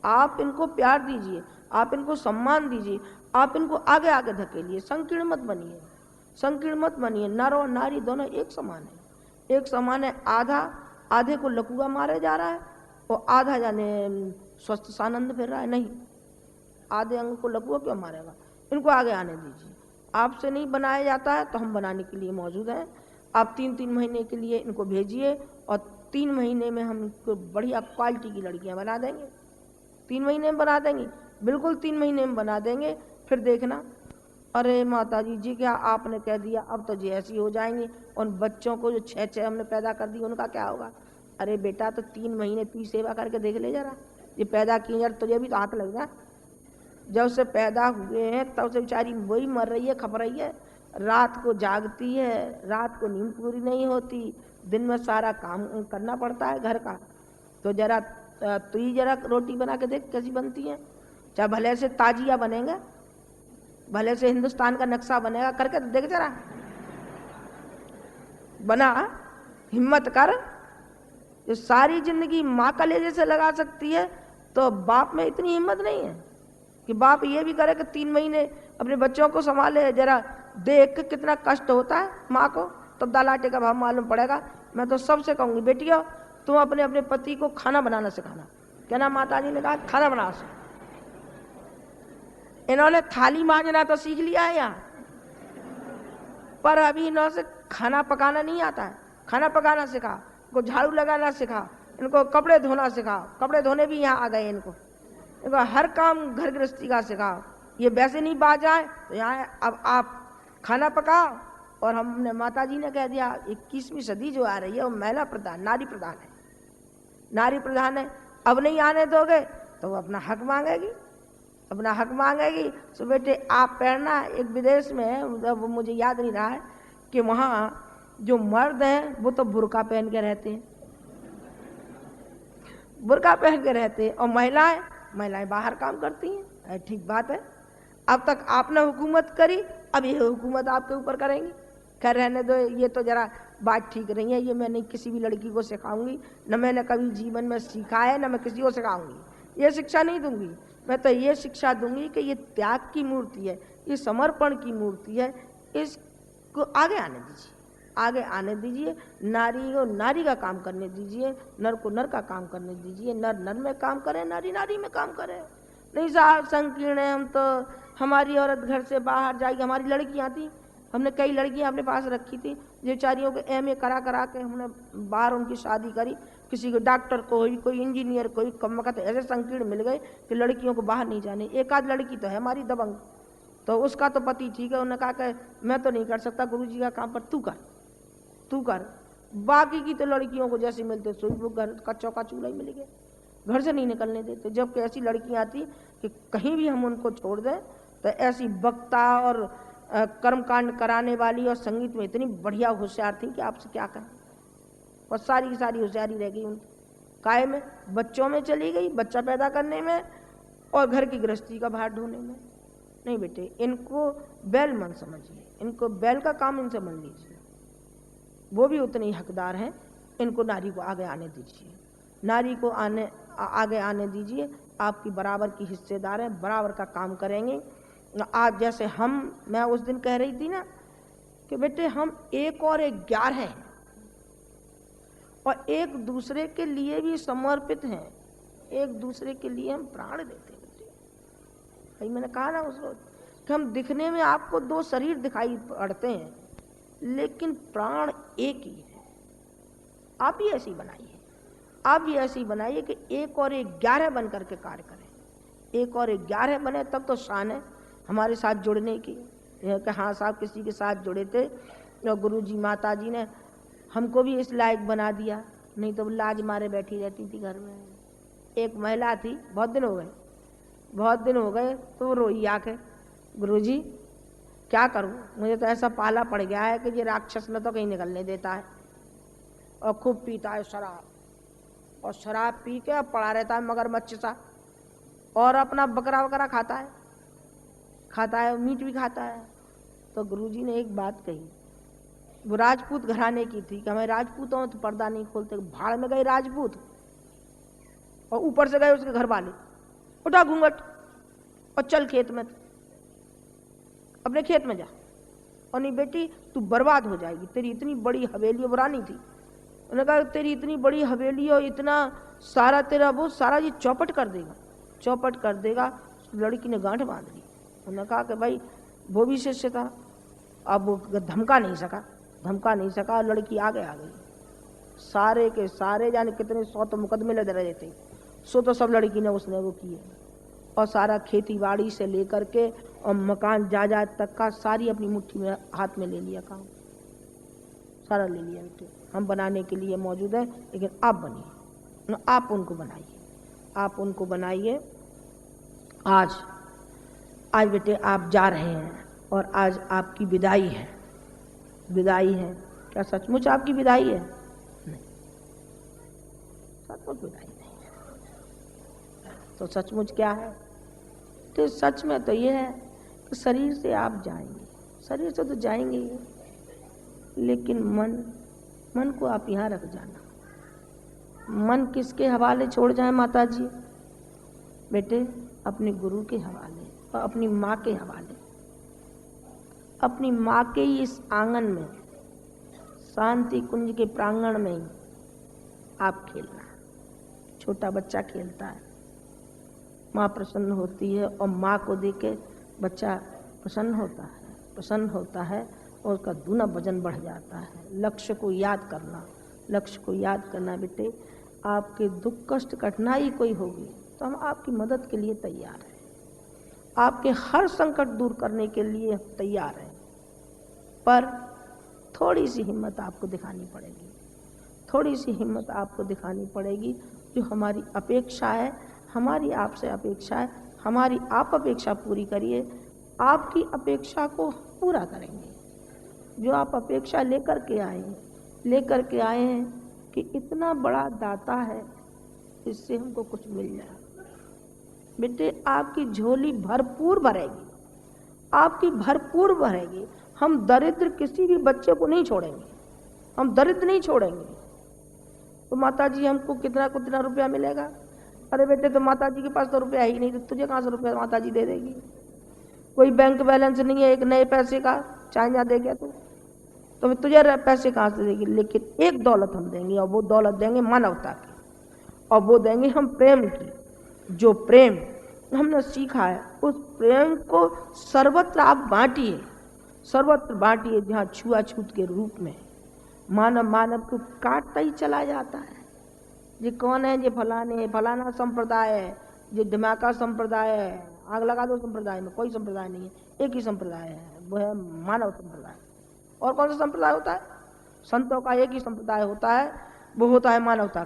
आप इनको प्यार दीजिए, आप इनको सम्मान दीजिए, आप इनको आगे आगे धकेलिए। संकीर्ण मत बनिए, संकीर्ण मत बनिए। नर और नारी दोनों एक समान है, एक समान है। आधे को लकुआ मारे जा रहा है और आधा जाने स्वस्थ सानंद फिर रहा है। नहीं, आधे अंग को लकुआ क्यों मारेगा? इनको आगे आने दीजिए। आपसे नहीं बनाया जाता है तो हम बनाने के लिए मौजूद हैं। आप 3-3 महीने के लिए इनको भेजिए और 3 महीने में हम इनको बढ़िया क्वालिटी की लड़कियां बना देंगे। 3 महीने में बना देंगे, बिल्कुल 3 महीने में बना देंगे। फिर देखना, अरे माता जी क्या आपने कह दिया, अब तो जी ऐसी हो जाएंगी। उन बच्चों को जो 6 हमने पैदा कर दी उनका क्या होगा? अरे बेटा तो 3 महीने तू सेवा करके देख ले जरा, ये पैदा किए यार, तुझे भी तो हाथ लग जा। जब से पैदा हुए हैं तब से बेचारी वही मर रही है, खप रही है। रात को जागती है, रात को नींद पूरी नहीं होती, दिन में सारा काम करना पड़ता है घर का। तो जरा तू ही जरा रोटी बना के देख कैसी बनती है। चाहे भले से ताजिया बनेंगे, भले से हिंदुस्तान का नक्शा बनेगा, करके तो देख जरा, बना, हिम्मत कर। जो सारी जिंदगी माँ का लेजे से लगा सकती है तो बाप में इतनी हिम्मत नहीं है कि बाप ये भी करे कि 3 महीने अपने बच्चों को संभाले। जरा देख के कितना कष्ट होता है माँ को, तब दाल आटे का भाव मालूम पड़ेगा। मैं तो सबसे कहूँगी बेटियों, तुम अपने अपने पति को खाना बनाना सिखाना। क्या ना माता जी ने कहा खाना बना सो। इन्होंने थाली मांजना तो सीख लिया है यहाँ, पर अभी इन्हों से खाना पकाना नहीं आता है। खाना पकाना सिखा, इनको झाड़ू लगाना सिखा, इनको कपड़े धोना सिखाओ। कपड़े धोने भी यहाँ आ गए इनको हर काम घर गृहस्थी का सिखाओ। ये वैसे नहीं बाज आए तो यहाँ अब आप खाना पकाओ। और हमने माता जी ने कह दिया 21वीं सदी जो आ रही है वो महिला प्रधान, नारी प्रधान है, नारी प्रधान है। अब नहीं आने दोगे तो वो अपना हक मांगेगी, अपना हक मांगेगी। तो बेटे आप पढ़ना, एक विदेश में, वो मुझे याद नहीं रहा है, कि वहाँ जो मर्द हैं वो तो बुर्का पहन के रहते हैं, बुर्का पहन के रहते हैं, और महिलाएं बाहर काम करती हैं। ठीक बात है, अब तक आपने हुकूमत करी, अब ये हुकूमत आपके ऊपर करेंगी। खैर रहने दो, ये तो जरा बात ठीक नहीं है। ये मैं नहीं किसी भी लड़की को सिखाऊंगी, न मैंने कभी जीवन में सीखा है, न मैं किसी को सिखाऊंगी। ये शिक्षा नहीं दूंगी। मैं तो ये शिक्षा दूंगी कि ये त्याग की मूर्ति है, ये समर्पण की मूर्ति है, इसको आगे आने दीजिए, आगे आने दीजिए। नारी को नारी का काम करने दीजिए, नर को नर का काम करने दीजिए। नर नर में काम करे, नारी नारी में काम करे। नहीं साहब संकीर्ण है, हम तो, हमारी औरत घर से बाहर जाएगी। हमारी लड़कियाँ थी, हमने कई लड़कियाँ अपने पास रखी थी, बेचारियों को MA करा के हमने बाहर उनकी शादी करी। किसी को डॉक्टर को हुई, कोई इंजीनियर, कोई कम वक्त ऐसे संकीर्ण मिल गए कि लड़कियों को बाहर नहीं जाने। एक आध लड़की तो है हमारी दबंग, तो उसका तो पति ठीक है, उन्होंने कहा कि मैं तो नहीं कर सकता गुरुजी का काम, पर तू कर। बाकी की तो लड़कियों को जैसे मिलते सोई वो घर का चौका चूल्हा ही मिल गया, घर से नहीं निकलने देते। जबकि ऐसी लड़कियाँ आती कि कहीं भी हम उनको छोड़ दें तो ऐसी वक्ता और कर्मकांड कराने वाली और संगीत में इतनी बढ़िया होशियार थी कि आपसे क्या कहें। और सारी की सारी होशियारी रह गई उनकी काय में, बच्चों में चली गई, बच्चा पैदा करने में और घर की गृहस्थी का भार ढोने में। नहीं बेटे, इनको बैल मन समझिए, इनको बैल का काम इनसे मन लीजिए, वो भी उतने ही हकदार हैं। इनको नारी को आगे आने दीजिए, नारी को आगे आने दीजिए। आपकी बराबर की हिस्सेदार है, बराबर का काम करेंगे। आज जैसे मैं उस दिन कह रही थी ना कि बेटे हम 1 और 11 हैं और एक दूसरे के लिए भी समर्पित हैं, एक दूसरे के लिए हम प्राण देते हैं। बेटे भाई मैंने कहा ना उस रोज कि हम दिखने में आपको 2 शरीर दिखाई पड़ते हैं, लेकिन प्राण एक ही है। आप भी ऐसी बनाइए, आप भी ऐसी बनाइए कि 1 और 11 बन करके कार्य करें। 1 और 11 बने तब तो शान है हमारे साथ जुड़ने की, कि हाँ साहब किसी के साथ जुड़े थे और गुरुजी माता जी ने हमको भी इस लायक बना दिया, नहीं तो लाज मारे बैठी रहती थी घर में। एक महिला थी, बहुत दिन हो गए तो वो रोई आके, गुरुजी क्या करूं, मुझे तो ऐसा पाला पड़ गया है कि ये राक्षस न तो कहीं निकलने देता है और खूब पीता है शराब, और शराब पी के पड़ा रहता है मगरमच्छ सा, और अपना बकरा वकरा खाता है, मीट भी खाता है। तो गुरुजी ने एक बात कही, वो राजपूत घराने की थी कि हमें राजपूत हो तो पर्दा नहीं खोलते। भाड़ में गए राजपूत और ऊपर से गए उसके घर वाले, उठा घूंघट और चल खेत में, अपने खेत में जा। और नहीं बेटी तू बर्बाद हो जाएगी, तेरी इतनी बड़ी हवेली, वो रानी थी, उन्होंने कहा तेरी इतनी बड़ी हवेली और इतना सारा तेरा वो सारा ये चौपट कर देगा। लड़की ने गांठ बांध ली। उन्होंने कहा कि भाई वो भी शिष्य था, अब वो धमका नहीं सका। लड़की आगे आ गई, सारे के सारे जाने कितने 100 तो मुकदमे लग रहे थे, सो तो सब लड़की ने उसने वो किए, और सारा खेती बाड़ी से लेकर के और मकान जायदाद तक का सारी अपनी मुट्ठी में हाथ में ले लिया, काम सारा ले लिया। बेटे हम बनाने के लिए मौजूद है, लेकिन आप बनिए, आप उनको बनाइए। आज बेटे आप जा रहे हैं और आज आपकी विदाई है। क्या सचमुच आपकी विदाई है? नहीं, सचमुच विदाई नहीं है। तो सचमुच क्या है? तो सच में तो ये है कि शरीर से आप जाएंगे, शरीर से तो जाएंगे ही, लेकिन मन को आप यहाँ रख जाना। मन किसके हवाले छोड़ जाए माता जी? बेटे अपने गुरु के हवाले और अपनी माँ के हवाले। अपनी माँ के ही इस आंगन में, शांति कुंज के प्रांगण में ही आप खेलना। छोटा बच्चा खेलता है, माँ प्रसन्न होती है, और माँ को देख के बच्चा प्रसन्न होता है और उसका दूना वजन बढ़ जाता है। लक्ष्य को याद करना बेटे। आपके दुख कष्ट कठिनाई कोई होगी तो हम आपकी मदद के लिए तैयार हैं, आपके हर संकट दूर करने के लिए तैयार हैं, पर थोड़ी सी हिम्मत आपको दिखानी पड़ेगी। जो हमारी अपेक्षा है, हमारी आपसे अपेक्षा है, हमारी आप अपेक्षा पूरी करिए, आपकी अपेक्षा को पूरा करेंगे। जो आप अपेक्षा लेकर के आए हैं कि इतना बड़ा दाता है, इससे हमको कुछ मिल जाए। बेटे आपकी झोली भरपूर भरेगी। हम दरिद्र किसी भी बच्चे को नहीं छोड़ेंगे, तो माता जी हमको कितना रुपया मिलेगा? अरे बेटे तो माता जी के पास तो रुपया ही नहीं, तो तुझे कहाँ से रुपया माता जी दे देगी? कोई बैंक बैलेंस नहीं है एक नए पैसे का, चाइना दे गया तो तुझे पैसे कहाँ से देगी? लेकिन एक दौलत हम देंगे, और वो दौलत देंगे मानवता की, और वो देंगे हम प्रेम की। जो प्रेम हमने सीखा है, उस प्रेम को सर्वत्र आप बांटिए, जहाँ छुआछूत के रूप में मानव को काटता ही चला जाता है। ये कौन है? ये फलाना संप्रदाय है, ये दिमागा संप्रदाय है, आग लगा दो संप्रदाय में। कोई संप्रदाय नहीं है, एक ही संप्रदाय है, वो है मानव संप्रदाय। और कौन सा संप्रदाय होता है? संतों का एक ही संप्रदाय होता है, वो होता है मानवता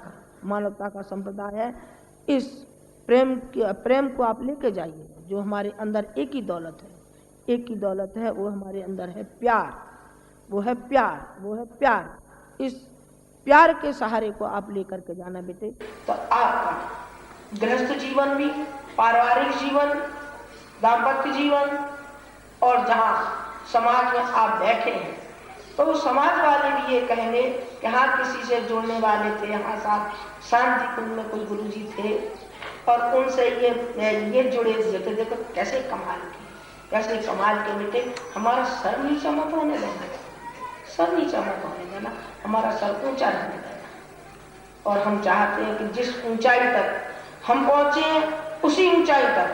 का संप्रदाय है। इस प्रेम को आप लेके जाइए, जो हमारे अंदर एक ही दौलत है, वो हमारे अंदर है प्यार, वो है प्यार। इस प्यार के सहारे को आप लेकर के जाना बेटे, तो आपका गृहस्थ जीवन भी, पारिवारिक जीवन, दाम्पत्य जीवन, और जहाँ समाज में आप बैठे हैं तो वो समाज वाले भी ये कहेंगे कि हाँ किसी से जुड़ने वाले थे, यहाँ साथ शांति कुंज में कोई गुरुजी थे और उनसे ये जुड़े हुए थे। देखो कैसे कमाल के बेटे। हमारा सर नीचा मत होने देना, हमारा सर ऊंचा रहने देना। और हम चाहते हैं कि जिस ऊंचाई तक हम पहुंचे, उसी ऊंचाई तक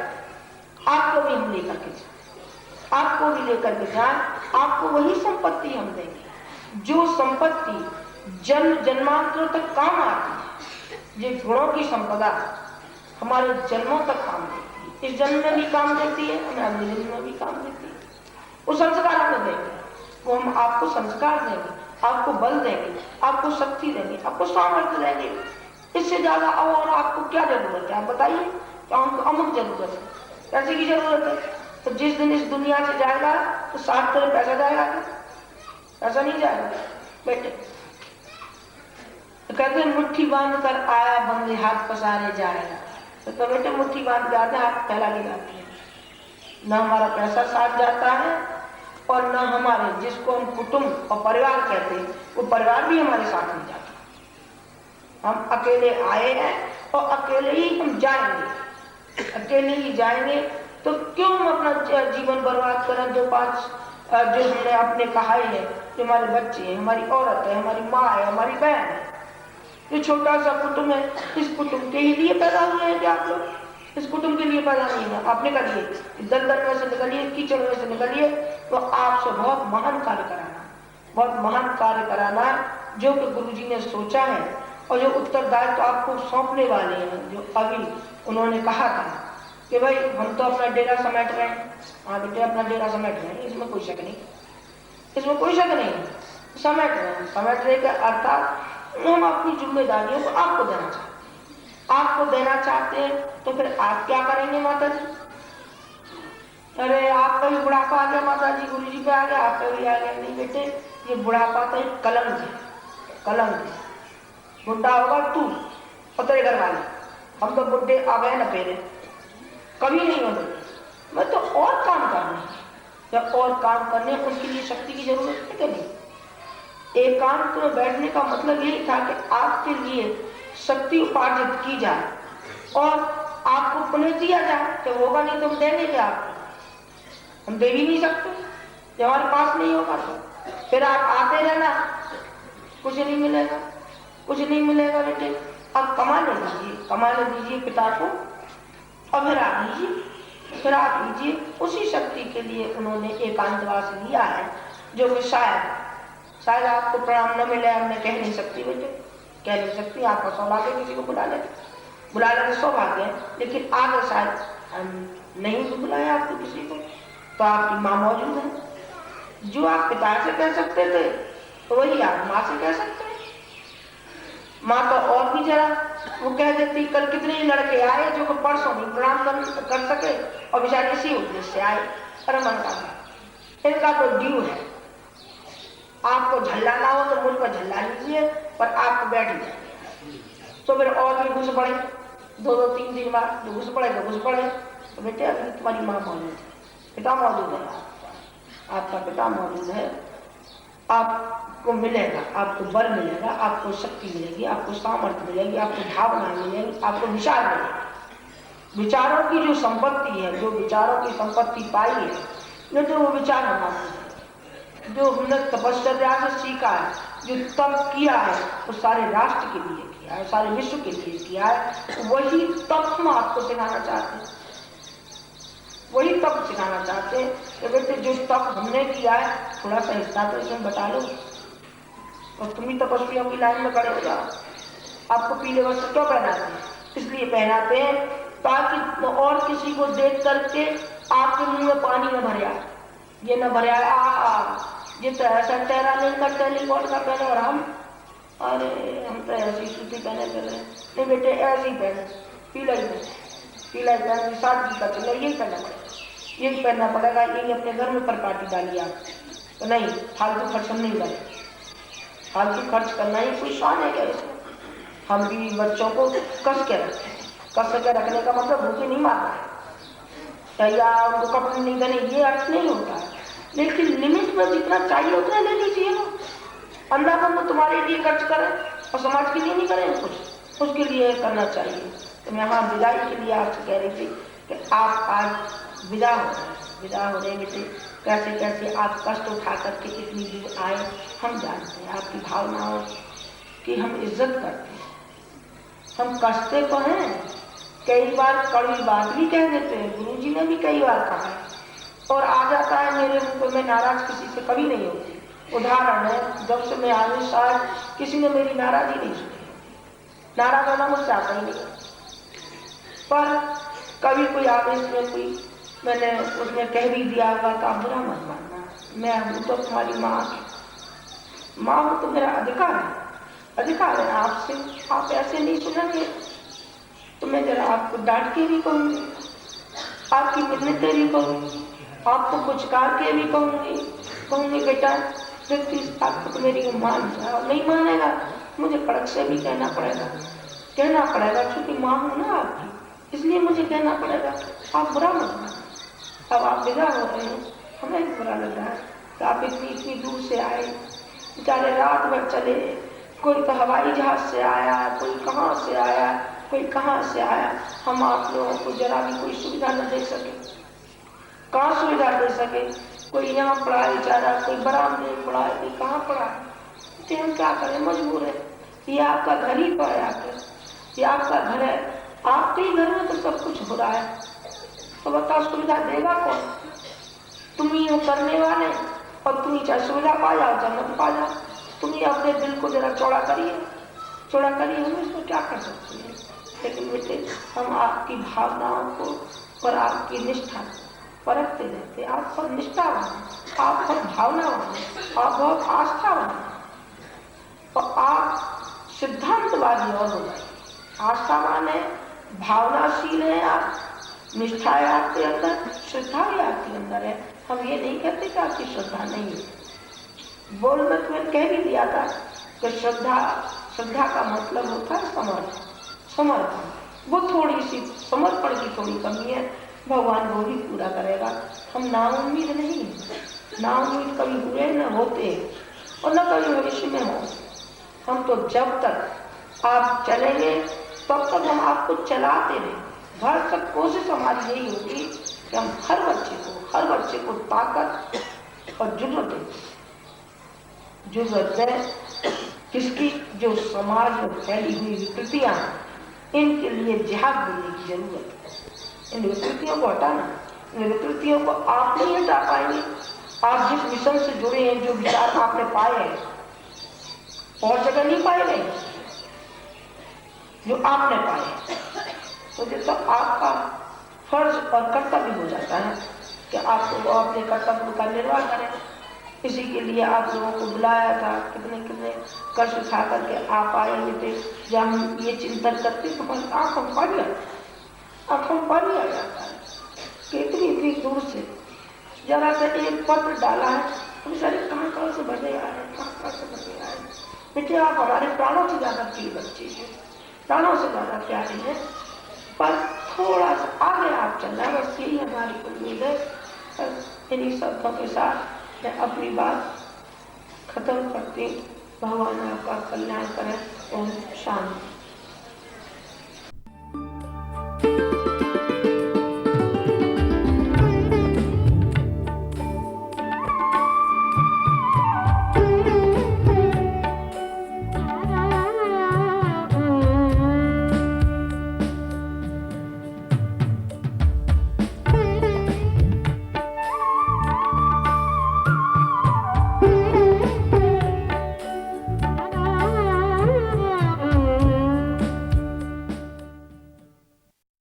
आपको भी हम लेकर के जाए, आपको वही संपत्ति हम देंगे जो संपत्ति जन्मांतरों तक काम आती है। ये गुणों की संपदा हमारे जन्मों तक काम देती है, इस जन्म में भी काम देती है, हमें अगले जन्म में भी काम देती है। वो संस्कार हमें देंगे, वो हम आपको संस्कार देंगे, आपको बल देंगे, आपको शक्ति देंगे, आपको सामर्थ्य देंगे। इससे ज्यादा और आपको क्या जरूरत है? आप बताइए। क्या हमको अमुक जरूरत है? पैसे की जरूरत है? तो जिस दिन इस दुनिया से जाएगा तो साथ तेरे पैसा जाएगा क्या? पैसा नहीं जाएगा बेटे। तो कहते मुट्ठी बांध कर आया बंदे हाथ पसारे जाएगा। तो बेटे मुट्ठी बांध के आते हाथ फैला के जाते हैं, न हमारा पैसा साथ जाता है और न हमारे जिसको हम कुटुंब और परिवार कहते हैं वो परिवार भी हमारे साथ नहीं जाता। हम अकेले आए हैं और अकेले ही हम जाएंगे, अकेले ही जाएंगे। तो क्यों हम अपना जीवन बर्बाद करें? 2-5 जो हमने अपने कहा ही है, जो हमारे बच्चे हैं, हमारी औरत है, हमारी माँ है, हमारी बहन है, जो छोटा सा कुटुंब है, इस कुटुंब के ही लिए पैदा हुए हैं क्या आप लोग? इस कुटुंब के लिए पैदा नहीं है। आपने करिए दलदल में से निकलिए, कीचड़ में से निकलिए, तो आपसे बहुत महान कार्य कराना, बहुत महान कार्य कराना जो कि गुरुजी ने सोचा है और जो उत्तरदायित्व तो आपको सौंपने वाले हैं। जो अभी उन्होंने कहा था कि भाई हम तो अपना डेरा समेट रहे हैं। हाँ बेटे, अपना डेरा समेट रहे हैं, इसमें कोई शक नहीं, इसमें कोई शक नहीं। समेट रहे हैं, समेट रहे का अर्थात हम अपनी जिम्मेदारियों को आपको देना चाहते हैं। आपको देना चाहते हैं तो फिर आप क्या करेंगे माता जी? अरे आपका भी बुढ़ापा आ गया माता जी, गुरु जी पे आ गया, आपका भी आ गया। नहीं बेटे, ये बुढ़ापा तो एक कलंक है, कलंक है। बुढ़ा होगा तू और तेरे घर वाले, हम तो बुढ़े आ गए न पेरे, कभी नहीं होते। मैं तो और काम करने हैं, जब और काम करने उनके लिए शक्ति की जरूरत है कि नहीं? एकांत में बैठने का मतलब यही था कि आपके लिए शक्ति उपार्जित की जाए और आपको पुण्य दिया जाए। तो होगा नहीं तो हम देंगे क्या आपको? हम दे भी नहीं सकते जब हमारे पास नहीं होगा। तो फिर आप आते रहना, कुछ नहीं मिलेगा, कुछ नहीं मिलेगा बेटे। अब कमाने दीजिए, कमाने दीजिए पिता को और फिर आप लीजिए, फिर आप लीजिए। उसी शक्ति के लिए उन्होंने एकांतवास लिया है, जो कि शायद आपको प्रणाम न मिले, हमने कह नहीं सकती बेटे, कह नहीं सकती। आपका सौभाग्य किसी को बुला लेते सौभाग्य है, लेकिन आगे शायद हम नहीं भी बुलाए आपको किसी को। तो आपकी माँ मौजूद है, जो आप पिता से कह सकते थे तो वही आप माँ से कह सकते हैं। माँ तो और भी जरा वो कह देती, कल कितने ही लड़के आए जो कि परसों नहीं प्रणाम कर सके और बेचारे इसी उद्देश्य से आए। अरे मन का इनका तो ड्यू है, आपको झल्लाना हो तो मुझ पर झल्ला लीजिए, पर आपको बैठ ही जाएंगे। तो फिर और भी घुस पड़े, 2-3 बार जो घुस पड़े तो घुस पड़े। तो बेटे अभी तुम्हारी माँ मौजूद है, पिता मौजूद है, आपका पिता मौजूद है। आपको मिलेगा, आपको बल मिलेगा, आपको शक्ति मिलेगी, आपको सामर्थ्य मिलेगी, आपको भावना मिलेगी, आपको विचार मिलेगी। विचारों की जो संपत्ति है, जो विचारों की संपत्ति पाई है, न तो वो विचार हमारे, जो हमने तपस्या से सीखा है, जो तप किया है, वो सारे राष्ट्र के लिए किया है, सारे विश्व के लिए किया है। वही तप हम आपको सिखाना चाहते हैं, वही तप सिखाना चाहते हैं कि बेटे जो तप हमने किया है थोड़ा सा हिस्सा तो इसमें बता लो, और तुम ही तपस्वियों की लाइन में खड़े हो जाओ। आपको पीले वस्त्र क्यों पहनाते हैं? इसलिए पहनाते हैं ताकि और किसी को देख करके आपके मुंह में पानी न भर आए, ये न भर आए ये तो ऐसा टहरा लेकर टेलीकॉट का पहने और हम अरे हम तो ऐसी सूती पहने चले। नहीं बेटे ऐसे ही पहने, पीला ही पहने, सादगी का चले, यही पहनना पड़ेगा, यही पहनना पड़ेगा। यही अपने घर में परपाटी डालिए आप तो नहीं, फालतू खर्च हम नहीं करें, फालतू खर्च करना ही कोई शान है क्या इसमें? हम भी बच्चों को कस के रखें, कस के रखने का मतलब भूखे नहीं मारना है या उनको कपड़े नहीं देने, ये अर्थ नहीं होता है। लेकिन लिमिट में जितना चाहिए उतना ले लीजिए ना। अंधापन तो तुम्हारे लिए खर्च करें और समाज के लिए नहीं करें, कुछ उसके लिए करना चाहिए। तो मैं यहाँ विदाई के लिए आपसे कह रही थी कि आप आज विदा हो रहे बेटे। कैसे कैसे आप कष्ट उठा करके इतनी दूर आए, हम जानते हैं आपकी भावनाओं की हम इज्जत करते हैं, हम कसते तो हैं, कई बार कड़वी बात भी कह देते हैं, गुरुजी ने भी कई बार कहा है और आ जाता है मेरे मुंह पे। मैं नाराज किसी से कभी नहीं होती। उदाहरण है, जब से मैं आने साल किसी ने मेरी नाराजगी नहीं सुनी, नाराज होना मुझसे आता ही नहीं। पर कभी कोई आवेश में कोई मैंने उसने कह भी दिया होगा तो आप बुरा मत मानना, मैं हूँ तो तुम्हारी माँ हूँ, तो मेरा अधिकार है आपसे। आप ऐसे नहीं सुनेंगे तो मैं जरा आपको डांट के भी कहूँगी, आपकी मिन्नतें भी कहूँगी, आपको कुछ करके भी कहूँगी बेटा व्यक्ति आपको तो मेरी मान जाए, नहीं मानेगा मुझे कड़क से भी कहना पड़ेगा क्योंकि माँ हूँ ना आपकी, इसलिए मुझे कहना पड़ेगा। आप बुरा मत मानो। अब आप विदा हो रहे हैं, हमें भी बुरा लग रहा है कि आप इतनी दूर से आए, बेचारे रात भर चले, कोई तो हवाई जहाज से आया, कोई कहाँ से आया, कोई कहाँ से आया। हम आप लोगों को जरा भी कोई सुविधा न दे सके, कहाँ सुविधा दे सके। कोई यहाँ पड़ा है बेचारा, कोई बरामदे में पड़ा है, कोई कहाँ पड़ा है, तो हम क्या करें, मजबूर है। ये आपका घर ही तो है, आकर ये आपका घर है, आपके ही घर में तो सब कुछ हो रहा है, तो बताओ सुविधा देगा कौन? तुम ही हो करने वाले, और तुम ही चाहे सुविधा पा जाओ चाहे मत पा जाओ, तुम ही अपने दिल को जरा चौड़ा करिए, हम इसमें क्या कर सकते हैं। लेकिन बेटे हम आपकी भावनाओं को और आपकी निष्ठा परखते रहते। आप बहुत निष्ठावान, आप बहुत भावनावान, आप बहुत आस्थावान, और आप सिद्धांतवादी और हो गए। आस्थावान है, भावनाशील है, आप निष्ठा है आपके अंदर, श्रद्धा भी आपके अंदर है। हम ये नहीं कहते कि आपकी श्रद्धा नहीं है। बोल में तुम्हें कह भी दिया था कि श्रद्धा का मतलब होता है समर्पण। वो थोड़ी सी समर्पण की थोड़ी कमी है, भगवान वो भी पूरा करेगा। हम नाउम्मीद नहीं, नाउम्मीद कभी हुए न होते और न कभी भविष्य में हो। हम तो जब तक आप चलेंगे तब तक हम आपको चलाते रहेंगे। भर तक कोशिश हमारी यही होगी कि हम हर बच्चे को ताकत और जुर्रत दें। किसकी? जो समाज में फैली हुई विकृतियां, इनके लिए जिहाद बोलने की जरूरत है। इन विकृतियों को हटाना, इन विकृतियों को आप नहीं हटा पाएंगे। आप जिस मिशन से जुड़े हैं, जो विचार आपने पाए हैं, और जगह नहीं पाए गए जो आपने पाए, तो जैसा आपका फर्ज और कर्तव्य हो जाता है कि आप अपने कर्तव्य का निर्वाह करें। इसी के लिए आप लोगों को बुलाया था, कितने कष्ट उठा करके आप आए हुए थे। जब हम ये चिंतन करते तो आंखों पानी आ जाता है कि इतनी दूर से जरा सा एक पत्र डाला है, हम सारे कहाँ से बने आए, कहाँ से बने आए। बेटे आप हमारे प्राणों से ज्यादा प्रिय बच्चे हैं, प्राणों से ज्यादा प्यारे हैं, पर थोड़ा सा आगे आप चलना, बस यही हमारी उम्मीद है। इन्हीं शब्दों के साथ मैं अपनी बात खत्म करती। भगवान आपका कल्याण करें। ओम शांति।